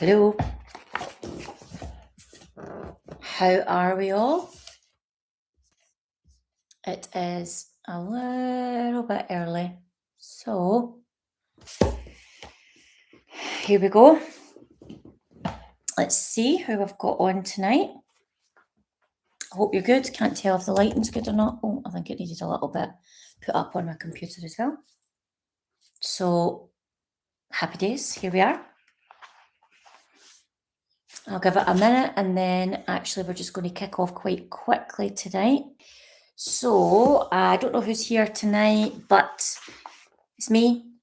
Hello, how are we all? It is a little bit early, so here we go. Let's see who we've got on tonight. Hope you're good. Can't tell if the lighting's good or not. Oh, I think it needed a little bit put up on my computer as well. So, happy days. Here we are. I'll give it a minute and then actually we're just going to kick off quite quickly tonight. So, I don't know who's here tonight, but it's me,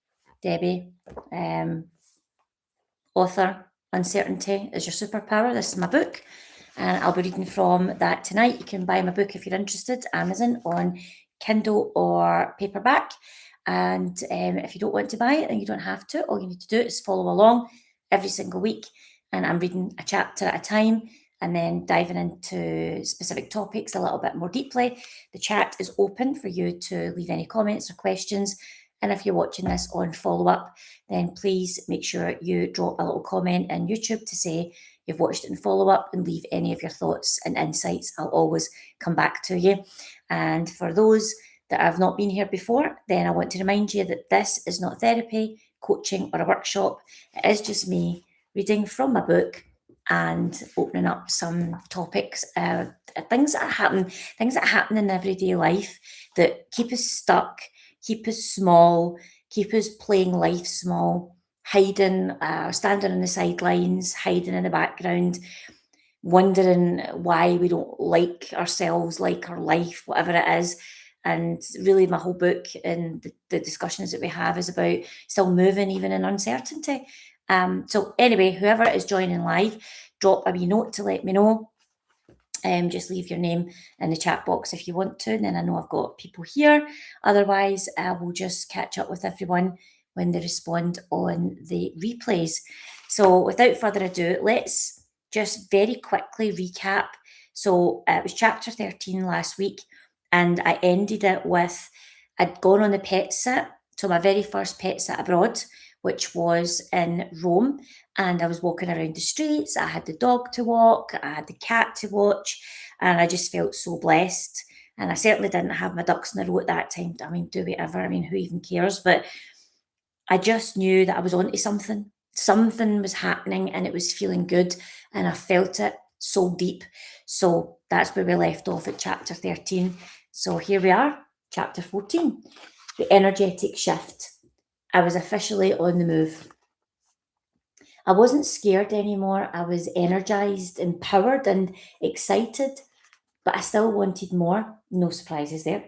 Debbie, author. Uncertainty is Your Superpower. This is my book, and I'll be reading from that tonight. You can buy my book if you're interested, Amazon, on Kindle or paperback. And if you don't want to buy it, then you don't have to. All you need to do is follow along every single week. And I'm reading a chapter at a time and then diving into specific topics a little bit more deeply. The chat is open for you to leave any comments or questions. And if you're watching this on follow up, then please make sure you drop a little comment in YouTube to say you've watched it in follow up and leave any of your thoughts and insights. I'll always come back to you. And for those that have not been here before, then I want to remind you that this is not therapy, coaching, or a workshop. It is just me reading from my book and opening up some topics, things that happen in everyday life that keep us stuck, keep us small, keep us playing life small, hiding, standing on the sidelines, hiding in the background, wondering why we don't like ourselves, like our life, whatever it is. And really, my whole book and the discussions that we have is about still moving, even in uncertainty. So anyway, whoever is joining live, drop a wee note to let me know. Just leave your name in the chat box if you want to, and then I know I've got people here. Otherwise, I will just catch up with everyone when they respond on the replays. So without further ado, let's just very quickly recap. So it was chapter 13 last week, and I ended it with, I'd gone on the pet sit, so my very first pet sit abroad, which was in Rome. And I was walking around the streets. I had the dog to walk, I had the cat to watch, and I just felt so blessed. And I certainly didn't have my ducks in a row at that time. I mean, do we ever? I mean, who even cares? But I just knew that I was onto something. Something was happening and it was feeling good. And I felt it so deep. So that's where we left off at chapter 13. So here we are, chapter 14, the energetic shift. I was officially on the move. I wasn't scared anymore. I was energized, empowered, and excited, but I still wanted more. No surprises there.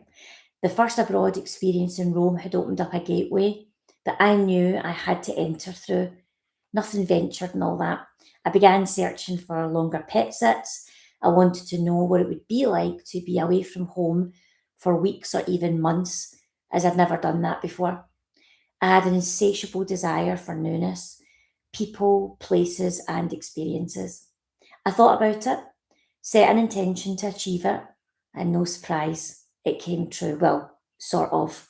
The first abroad experience in Rome had opened up a gateway that I knew I had to enter through. Nothing ventured and all that. I began searching for longer pet sits. I wanted to know what it would be like to be away from home for weeks or even months, as I'd never done that before. I had an insatiable desire for newness, people, places, and experiences. I thought about it, set an intention to achieve it, and no surprise, it came true. Well, sort of.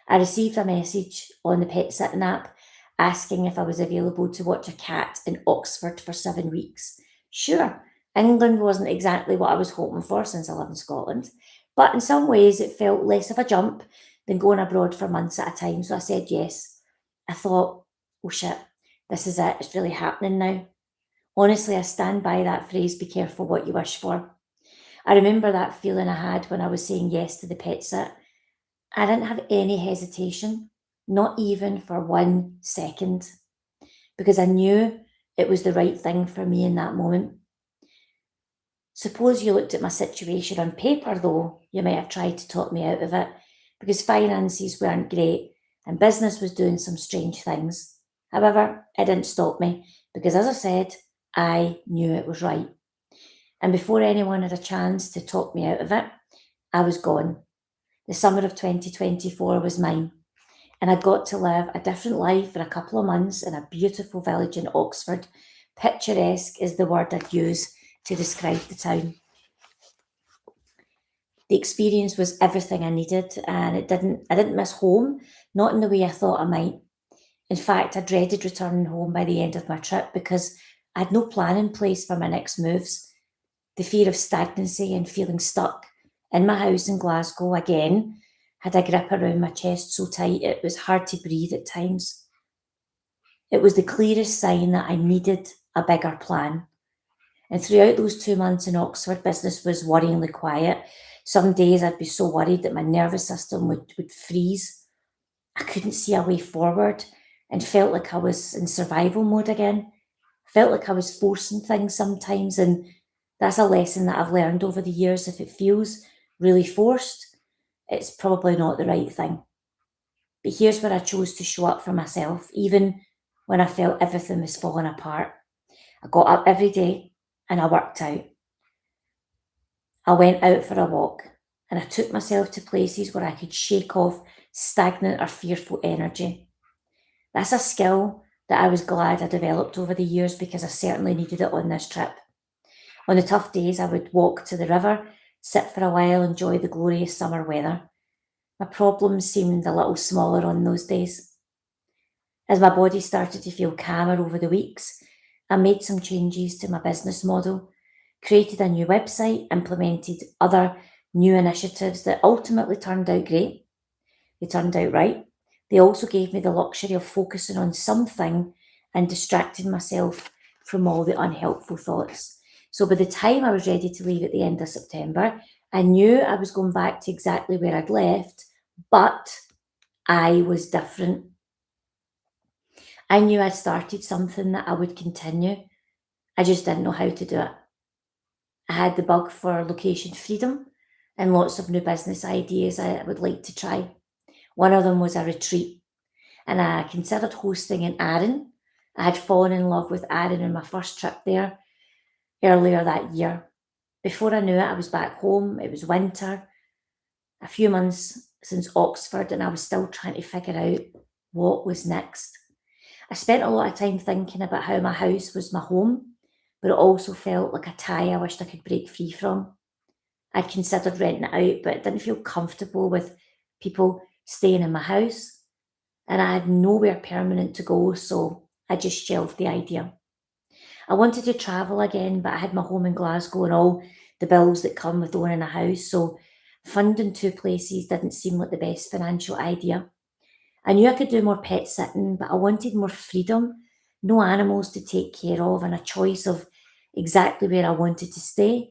I received a message on the pet sitting app asking if I was available to watch a cat in Oxford for 7 weeks. Sure, England wasn't exactly what I was hoping for since I live in Scotland, but in some ways it felt less of a jump than going abroad for months at a time, so I said yes. I thought, oh shit, this is it, it's really happening now. Honestly, I stand by that phrase, be careful what you wish for. I remember that feeling I had when I was saying yes to the pet sit. I didn't have any hesitation, not even for 1 second, because I knew it was the right thing for me in that moment. Suppose you looked at my situation on paper, though, you might have tried to talk me out of it, because finances weren't great and business was doing some strange things. However, it didn't stop me, because as I said, I knew it was right. And before anyone had a chance to talk me out of it, I was gone. The summer of 2024 was mine, and I got to live a different life for a couple of months in a beautiful village in Oxford. Picturesque is the word I'd use to describe the town. The experience was everything I needed, and I didn't miss home, not in the way I thought I might. In fact, I dreaded returning home by the end of my trip because I had no plan in place for my next moves. The fear of stagnancy and feeling stuck in my house in Glasgow again had a grip around my chest so tight it was hard to breathe at times. It was the clearest sign that I needed a bigger plan. And throughout those 2 months in Oxford, business was worryingly quiet. Some days I'd be so worried that my nervous system would freeze. I couldn't see a way forward and felt like I was in survival mode again. Felt like I was forcing things sometimes, and that's a lesson that I've learned over the years. If it feels really forced, it's probably not the right thing. But here's where I chose to show up for myself, even when I felt everything was falling apart. I got up every day and I worked out. I went out for a walk and I took myself to places where I could shake off stagnant or fearful energy. That's a skill that I was glad I developed over the years because I certainly needed it on this trip. On the tough days, I would walk to the river, sit for a while, enjoy the glorious summer weather. My problems seemed a little smaller on those days. As my body started to feel calmer over the weeks, I made some changes to my business model, created a new website, implemented other new initiatives that ultimately turned out great. They turned out right. They also gave me the luxury of focusing on something and distracting myself from all the unhelpful thoughts. So by the time I was ready to leave at the end of September, I knew I was going back to exactly where I'd left, but I was different. I knew I'd started something that I would continue. I just didn't know how to do it. I had the bug for location freedom and lots of new business ideas I would like to try. One of them was a retreat, and I considered hosting in Arran. I had fallen in love with Arran on my first trip there earlier that year. Before I knew it, I was back home. It was winter, a few months since Oxford, and I was still trying to figure out what was next. I spent a lot of time thinking about how my house was my home, but it also felt like a tie I wished I could break free from. I'd considered renting it out, but it didn't feel comfortable with people staying in my house, and I had nowhere permanent to go, so I just shelved the idea. I wanted to travel again, but I had my home in Glasgow and all the bills that come with owning a house, so funding two places didn't seem like the best financial idea. I knew I could do more pet sitting, but I wanted more freedom, no animals to take care of, and a choice of exactly where I wanted to stay,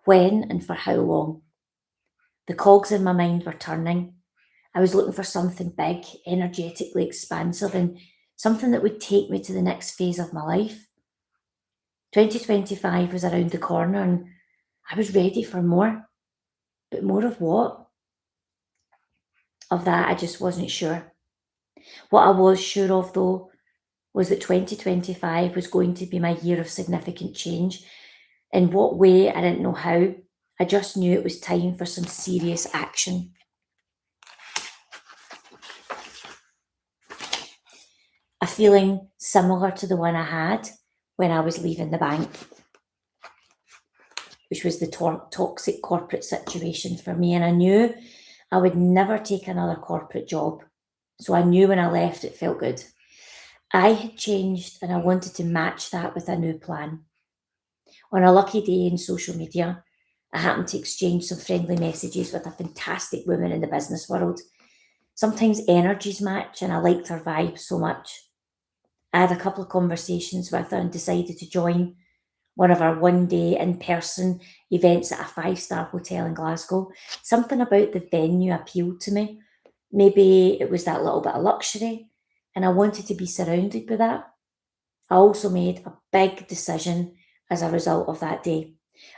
when, and for how long. The cogs in my mind were turning. I was looking for something big, energetically expansive, and something that would take me to the next phase of my life. 2025 was around the corner and I was ready for more. But more of what? Of that, I just wasn't sure. What I was sure of, though, was that 2025 was going to be my year of significant change. In what way, I didn't know how. I just knew it was time for some serious action. A feeling similar to the one I had when I was leaving the bank, which was the toxic corporate situation for me. And I knew I would never take another corporate job. So I knew when I left, it felt good. I had changed and I wanted to match that with a new plan. On a lucky day in social media, I happened to exchange some friendly messages with a fantastic woman in the business world. Sometimes energies match, and I liked her vibe so much. I had a couple of conversations with her and decided to join one of our one day in person events at a five-star hotel in Glasgow. Something about the venue appealed to me. Maybe it was that little bit of luxury, and I wanted to be surrounded by that. I also made a big decision as a result of that day.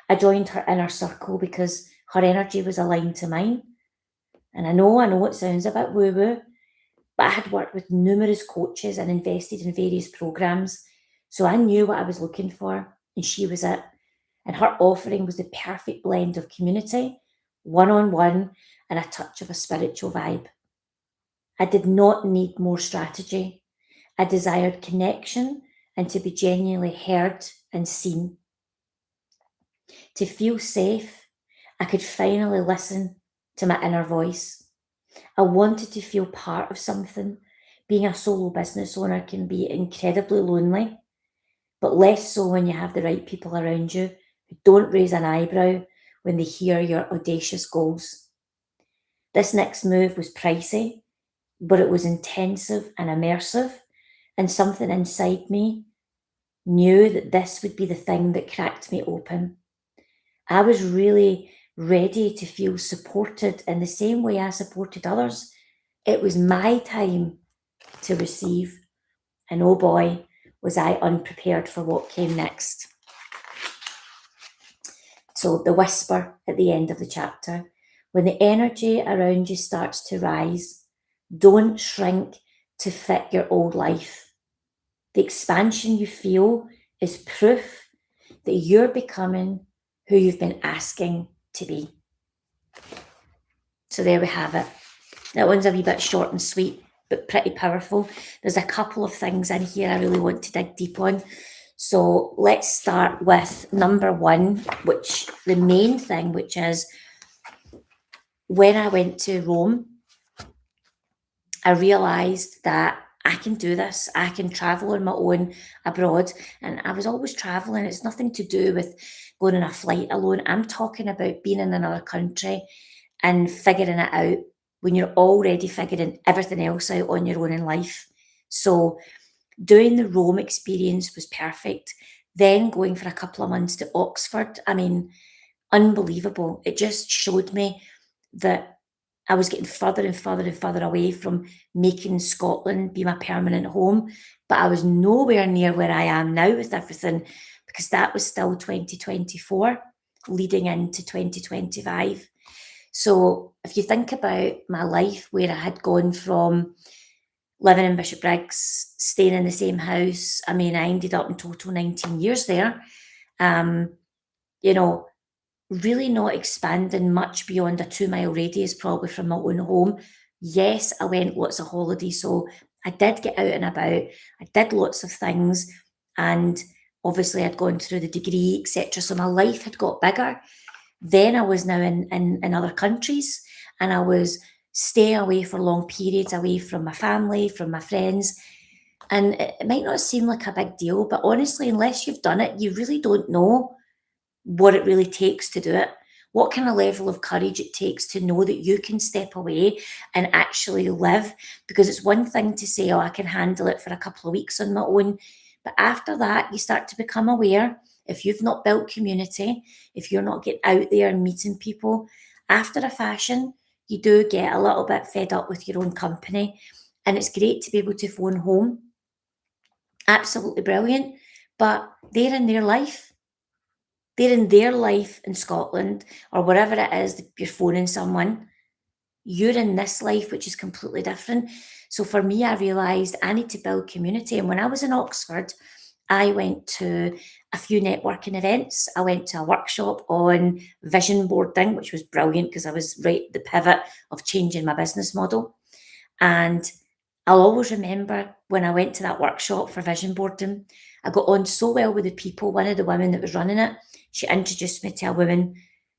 I joined her inner circle because her energy was aligned to mine. And I know it sounds a bit woo woo, but I had worked with numerous coaches and invested in various programs. So I knew what I was looking for, and she was it. And her offering was the perfect blend of community, one on one, and a touch of a spiritual vibe. I did not need more strategy. I desired connection and to be genuinely heard and seen. To feel safe, I could finally listen to my inner voice. I wanted to feel part of something. Being a solo business owner can be incredibly lonely. but less so when you have the right people around you who don't raise an eyebrow when they hear your audacious goals. This next move was pricey, but it was intensive and immersive, and something inside me knew that this would be the thing that cracked me open. I was really ready to feel supported in the same way I supported others. It was my time to receive, and oh boy, was I unprepared for what came next. So, the whisper at the end of the chapter: when the energy around you starts to rise, don't shrink to fit your old life. The expansion you feel is proof that you're becoming who you've been asking to be. So there we have it. That one's a wee bit short and sweet, but pretty powerful. There's a couple of things in here I really want to dig deep on. So let's start with number one, which the main thing, which is when I went to Rome, I realised that I can do this. I can travel on my own abroad. And I was always traveling. It's nothing to do with going on a flight alone. I'm talking about being in another country and figuring it out when you're already figuring everything else out on your own in life. So doing the Rome experience was perfect. Then going for a couple of months to Oxford, I mean, unbelievable. It just showed me that I was getting further and further and further away from making Scotland be my permanent home. But I was nowhere near where I am now with everything, because that was still 2024 leading into 2025. So if you think about my life, where I had gone from living in Bishopbriggs, staying in the same house, I mean, I ended up in total 19 years there. Um, you know, really not expanding much beyond a 2 mile radius, probably from my own home. Yes, I went lots of holidays, so I did get out and about. I did lots of things, and obviously I'd gone through the degree, etc. So my life had got bigger. Then I was now in other countries, and I was staying away for long periods, away from my family, from my friends. And it might not seem like a big deal, but honestly, unless you've done it, you really don't know what it really takes to do it. What kind of level of courage it takes to know that you can step away and actually live. Because it's one thing to say, oh, I can handle it for a couple of weeks on my own. But after that, you start to become aware. If you've not built community, if you're not getting out there and meeting people, after a fashion, you do get a little bit fed up with your own company. And it's great to be able to phone home. Absolutely brilliant. But they're in their life. They're in their life in Scotland or wherever it is that you're phoning someone. You're in this life, which is completely different. So for me, I realised I need to build community. And when I was in Oxford, I went to a few networking events. I went to a workshop on vision boarding, which was brilliant because I was right at the pivot of changing my business model. And I'll always remember when I went to that workshop for vision boarding, I got on so well with the people. One of the women that was running it, she introduced me to a woman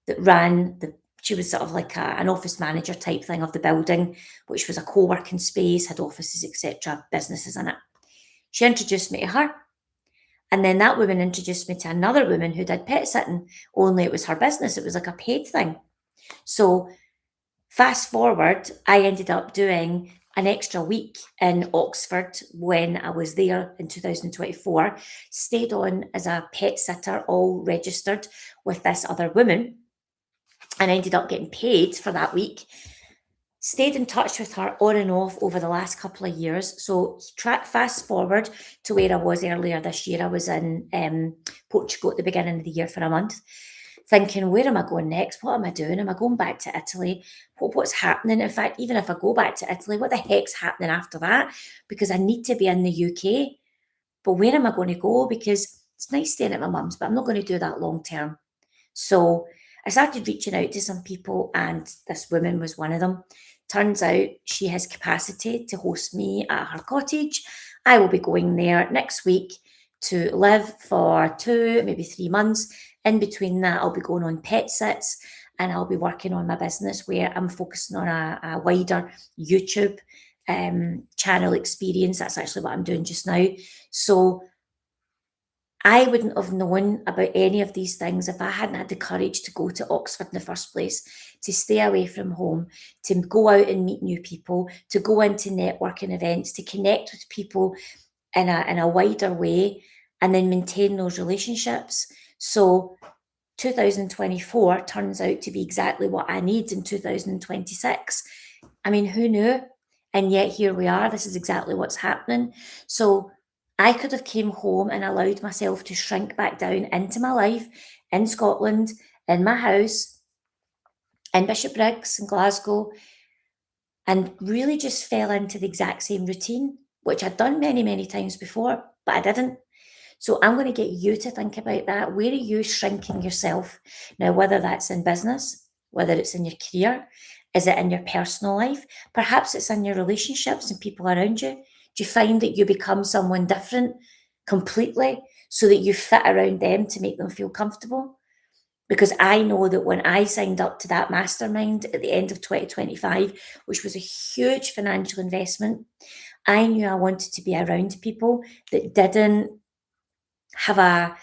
that ran she was sort of like an office manager type thing of the building, which was a co-working space, had offices, etc., businesses in it. She introduced me to her. And then that woman introduced me to another woman who did pet sitting, only it was her business. It was like a paid thing. So fast forward, I ended up doing an extra week in Oxford when I was there in 2024, stayed on as a pet sitter, all registered with this other woman, and ended up getting paid for that week. Stayed in touch with her on and off over the last couple of years. So fast forward to where I was earlier this year. I was in Portugal at the beginning of the year for a month, thinking, where am I going next? What am I doing? Am I going back to Italy? What's happening? In fact, even if I go back to Italy, what the heck's happening after that? Because I need to be in the UK. But where am I going to go? Because it's nice staying at my mum's, but I'm not going to do that long term. So I started reaching out to some people, and this woman was one of them. Turns out she has capacity to host me at her cottage. I will be going there next week to live for 2, maybe 3 months. In between that, I'll be going on pet sits, and I'll be working on my business where I'm focusing on a wider YouTube channel experience. That's actually what I'm doing just now. So I wouldn't have known about any of these things if I hadn't had the courage to go to Oxford in the first place, to stay away from home, to go out and meet new people, to go into networking events, to connect with people in a wider way, and then maintain those relationships. So 2024 turns out to be exactly what I need in 2026. I mean, who knew? And yet here we are. This is exactly what's happening. So I could have came home and allowed myself to shrink back down into my life in Scotland, in my house, in Bishopbriggs in Glasgow, and really just fell into the exact same routine, which I'd done many, many times before, but I didn't. So I'm going to get you to think about that. Where are you shrinking yourself? Now, whether that's in business, whether it's in your career, is it in your personal life? Perhaps it's in your relationships and people around you. Do you find that you become someone different completely so that you fit around them to make them feel comfortable? Because I know that when I signed up to that mastermind at the end of 2025, which was a huge financial investment, I knew I wanted to be around people that didn't have a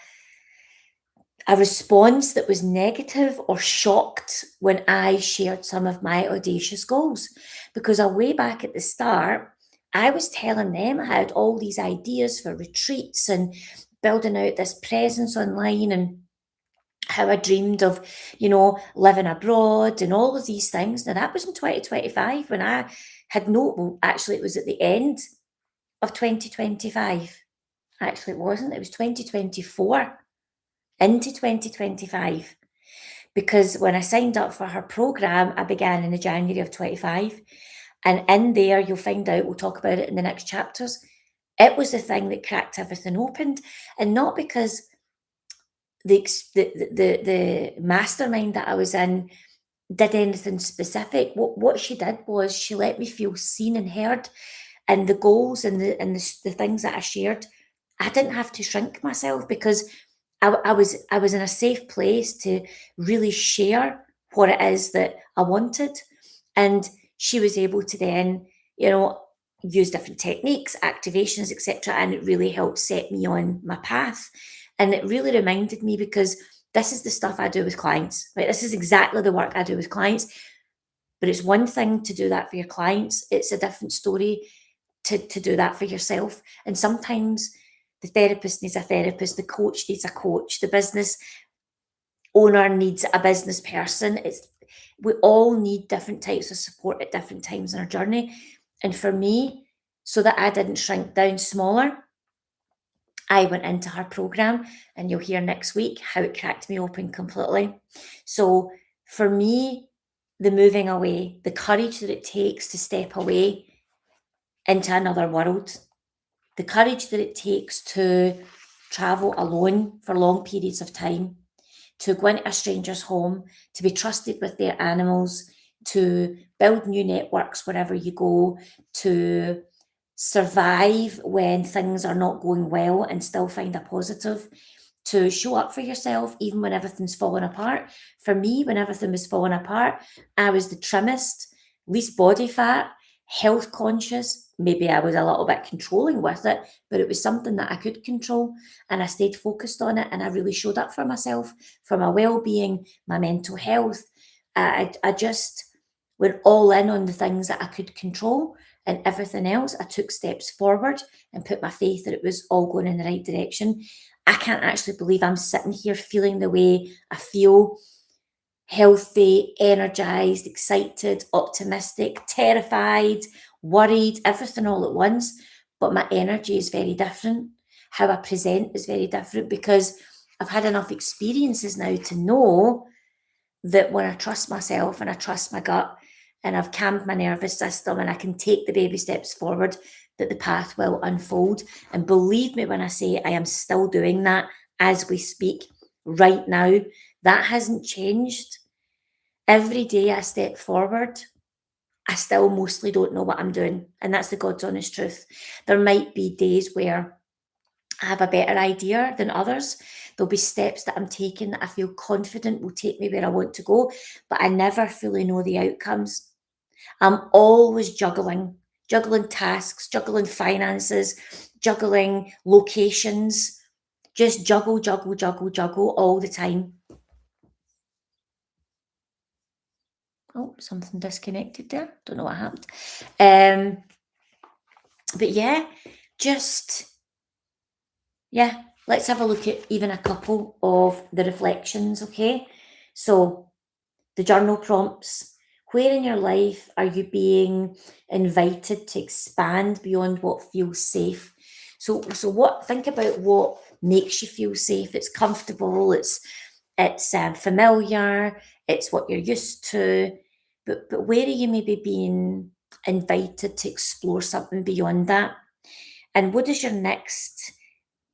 response that was negative or shocked when I shared some of my audacious goals. Because way back at the start, I was telling them I had all these ideas for retreats and building out this presence online and how I dreamed of, living abroad and all of these things. Now, that was in 2025 when I had well, actually, it was at the end of 2025. Actually, it wasn't, it was 2024 into 2025, because when I signed up for her program, I began in the January of 25. And in there, you'll find out, we'll talk about it in the next chapters. It was the thing that cracked everything open. And not because the mastermind that I was in did anything specific. What she did was she let me feel seen and heard, and the goals and the things that I shared, I didn't have to shrink myself because I was in a safe place to really share what it is that I wanted, and she was able to then, you know, use different techniques, activations, etc., and it really helped set me on my path. And it really reminded me, because this is the stuff I do with clients, right? This is exactly the work I do with clients. But it's one thing to do that for your clients, it's a different story to do that for yourself. And sometimes the therapist needs a therapist, the coach needs a coach, the business owner needs a business person. We all need different types of support at different times in our journey. And for me, so that I didn't shrink down smaller, I went into her program, and you'll hear next week how it cracked me open completely. So for me, the moving away, the courage that it takes to step away into another world, the courage that it takes to travel alone for long periods of time, to go into a stranger's home, to be trusted with their animals, to build new networks wherever you go, to survive when things are not going well and still find a positive, to show up for yourself even when everything's falling apart. For me, when everything was falling apart, I was the trimmest, least body fat, health conscious. Maybe I was a little bit controlling with it, but it was something that I could control, and I stayed focused on it, and I really showed up for myself, for my well-being, my mental health. I just went all in on the things that I could control, and everything else I took steps forward and put my faith that it was all going in the right direction. I can't actually believe I'm sitting here feeling the way I feel: healthy, energized, excited, optimistic, terrified, worried, everything all at once. But my energy is very different. How I present is very different, because I've had enough experiences now to know that when I trust myself and I trust my gut and I've calmed my nervous system and I can take the baby steps forward, that the path will unfold. And believe me when I say I am still doing that as we speak right now. That hasn't changed. Every day I step forward, I still mostly don't know what I'm doing. And that's the God's honest truth. There might be days where I have a better idea than others. There'll be steps that I'm taking that I feel confident will take me where I want to go, but I never fully know the outcomes. I'm always juggling tasks, juggling finances, juggling locations, Just juggle, juggle, juggle, juggle all the time. Oh, something disconnected there. Don't know what happened. Um, but yeah, just yeah, let's have a look at even a couple of the reflections, okay? So the journal prompts. Where in your life are you being invited to expand beyond what feels safe? So what? Think about what makes you feel safe. It's comfortable. It's familiar. It's what you're used to. But where are you maybe being invited to explore something beyond that? And what does your next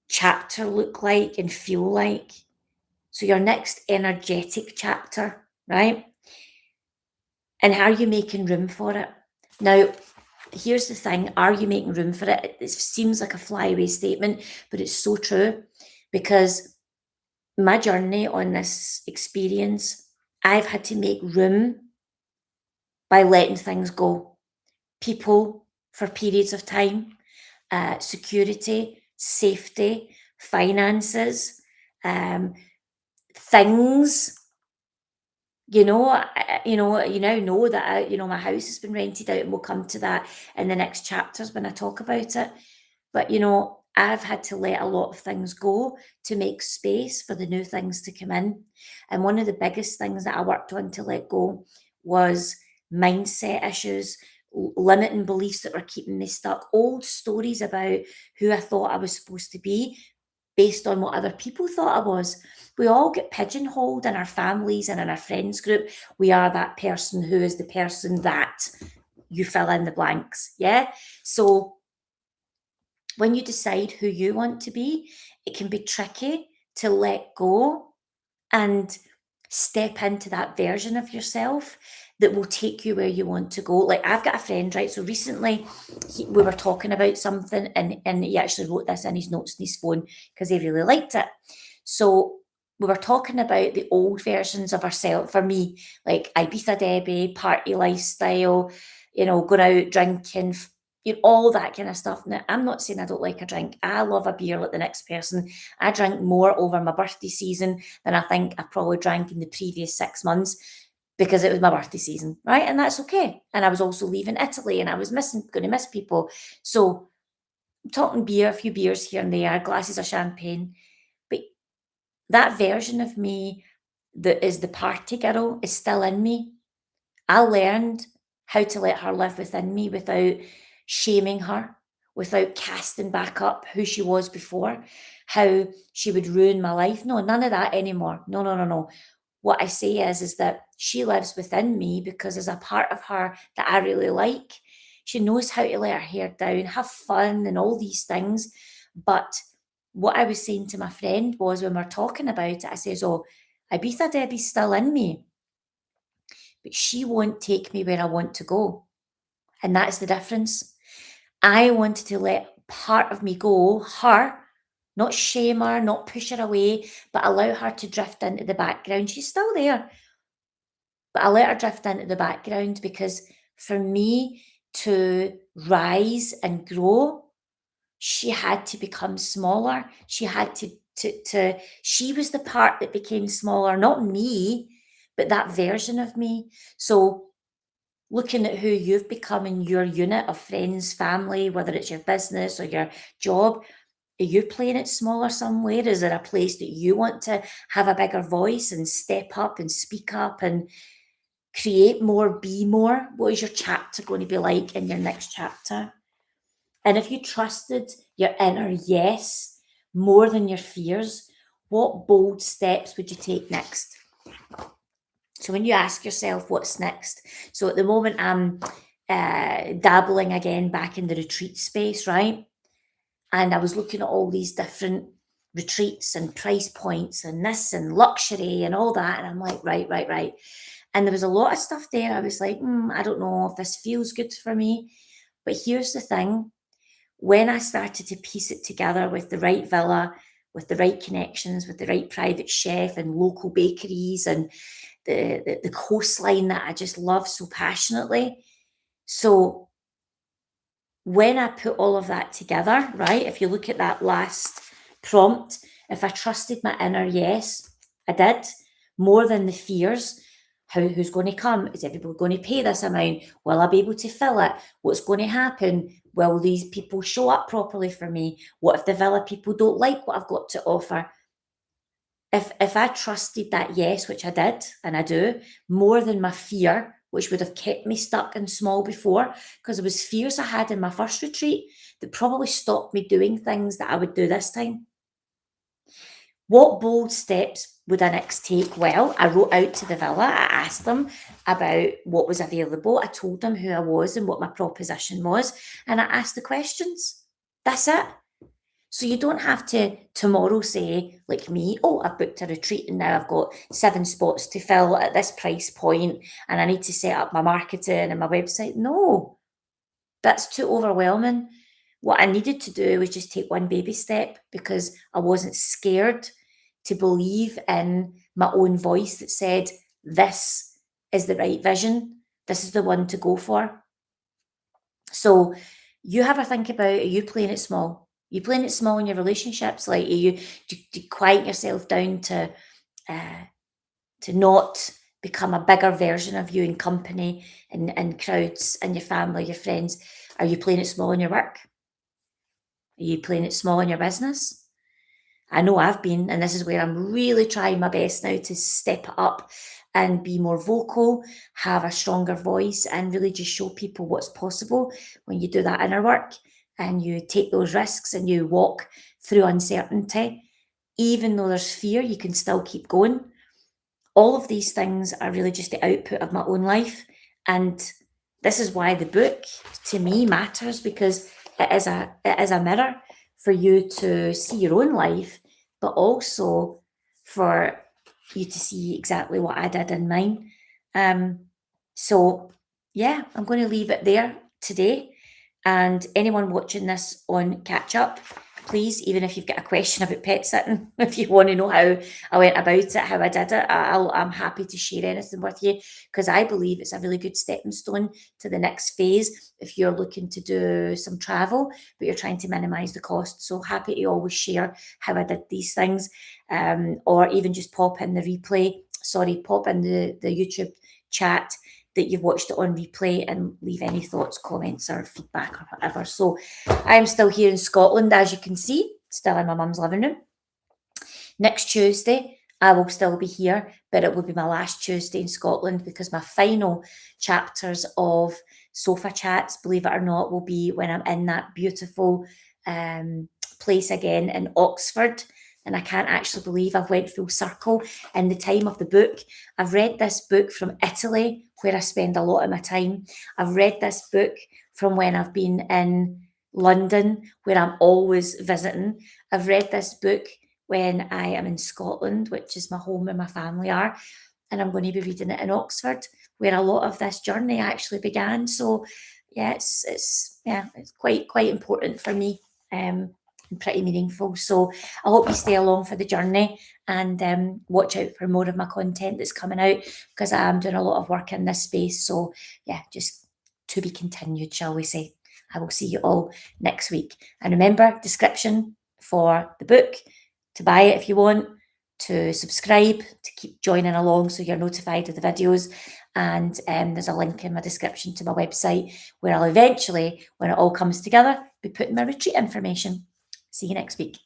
chapter look like and feel like? So your next energetic chapter, right? And are you making room for it? Now, here's the thing, are you making room for it? It seems like a flyaway statement, but it's so true because my journey on this experience, I've had to make room by letting things go. People for periods of time, security, safety, finances, um, things. You now know that my house has been rented out, and we'll come to that in the next chapters when I talk about it. But I've had to let a lot of things go to make space for the new things to come in. And one of the biggest things that I worked on to let go was mindset issues, limiting beliefs that were keeping me stuck, old stories about who I thought I was supposed to be based on what other people thought I was. We all get pigeonholed in our families and in our friends group. We are that person who is the person that you fill in the blanks. Yeah. So when you decide who you want to be, it can be tricky to let go and step into that version of yourself that will take you where you want to go. Like I've got a friend, right? So recently we were talking about something and he actually wrote this in his notes in his phone because he really liked it. So we were talking about the old versions of ourselves. For me, like Ibiza Debbie, party lifestyle, going out drinking, all that kind of stuff. Now, I'm not saying I don't like a drink. I love a beer like the next person. I drank more over my birthday season than I think I probably drank in the previous 6 months because it was my birthday season, right? And that's okay. And I was also leaving Italy and I was going to miss people. So I'm talking beer, a few beers here and there, glasses of champagne. But that version of me that is the party girl is still in me. I learned how to let her live within me without shaming her, without casting back up who she was before, how she would ruin my life. No, none of that anymore. No, no, no, no. What I say is that she lives within me because there's a part of her that I really like. She knows how to let her hair down, have fun, and all these things. But what I was saying to my friend was when we we're talking about it, I says, "Oh, Ibiza Debbie's still in me, but she won't take me where I want to go." And that's the difference. I wanted to let part of me go, her, not shame her, not push her away, but allow her to drift into the background. She's still there, but I let her drift into the background because for me to rise and grow, she had to become smaller. She had to she was the part that became smaller, not me, but that version of me. So looking at who you've become in your unit of friends, family, whether it's your business or your job, are you playing it smaller somewhere? Is there a place that you want to have a bigger voice and step up and speak up and create more, be more? What is your chapter going to be like in your next chapter? And if you trusted your inner yes more than your fears, what bold steps would you take next? So when you ask yourself what's next, so at the moment I'm dabbling again back in the retreat space, right? And I was looking at all these different retreats and price points and this and luxury and all that. And I'm like, right, right, right. And there was a lot of stuff there. I was like, I don't know if this feels good for me. But here's the thing, when I started to piece it together with the right villa, with the right connections, with the right private chef and local bakeries and the coastline that I just love so passionately. So when I put all of that together, right, if you look at that last prompt, if I trusted my inner yes, I did, more than the fears. Who's going to come? Is everybody going to pay this amount? Will I be able to fill it? What's going to happen? Will these people show up properly for me? What if the villa people don't like what I've got to offer? If I trusted that yes, which I did and I do, more than my fear, which would have kept me stuck and small before, because there was fears I had in my first retreat that probably stopped me doing things that I would do this time. What bold steps would I next take? Well, I wrote out to the villa. I asked them about what was available. I told them who I was and what my proposition was, and I asked the questions. That's it. So you don't have to tomorrow say, like me, oh, I've booked a retreat and now I've got 7 spots to fill at this price point and I need to set up my marketing and my website. No, that's too overwhelming. What I needed to do was just take one baby step because I wasn't scared to believe in my own voice that said, this is the right vision. This is the one to go for. So you have a think about, are you playing it small? Are you playing it small in your relationships? Like, do you quiet yourself down to not become a bigger version of you in company and crowds and your family, your friends? Are you playing it small in your work? Are you playing it small in your business? I know I've been, and this is where I'm really trying my best now to step it up and be more vocal, have a stronger voice, and really just show people what's possible when you do that inner work and you take those risks and you walk through uncertainty. Even though there's fear, you can still keep going. All of these things are really just the output of my own life. And this is why the book to me matters, because it is a mirror for you to see your own life, but also for you to see exactly what I did in mine. So yeah, I'm going to leave it there today. And anyone watching this on catch up, please, even if you've got a question about pet sitting, if you want to know how I went about it, how I did it, I'm happy to share anything with you, because I believe it's a really good stepping stone to the next phase if you're looking to do some travel, but you're trying to minimize the cost. So happy to always share how I did these things, or even just pop in the YouTube chat that you've watched it on replay and leave any thoughts, comments, or feedback or whatever. So I'm still here in Scotland, as you can see, still in my mum's living room. Next Tuesday, I will still be here, but it will be my last Tuesday in Scotland because my final chapters of Sofa Chats, believe it or not, will be when I'm in that beautiful place again in Oxford. And I can't actually believe I've went full circle in the time of the book. I've read this book from Italy, where I spend a lot of my time. I've read this book from when I've been in London, where I'm always visiting. I've read this book when I am in Scotland, which is my home where my family are. And I'm going to be reading it in Oxford, where a lot of this journey actually began. So yeah, it's quite important for me. And pretty meaningful. So I hope you stay along for the journey and watch out for more of my content that's coming out, because I am doing a lot of work in this space. So yeah, just to be continued, shall we say. I will see you all next week. And remember, description for the book, to buy it if you want, to subscribe, to keep joining along so you're notified of the videos. And there's a link in my description to my website where I'll eventually, when it all comes together, be putting my retreat information. See you next week.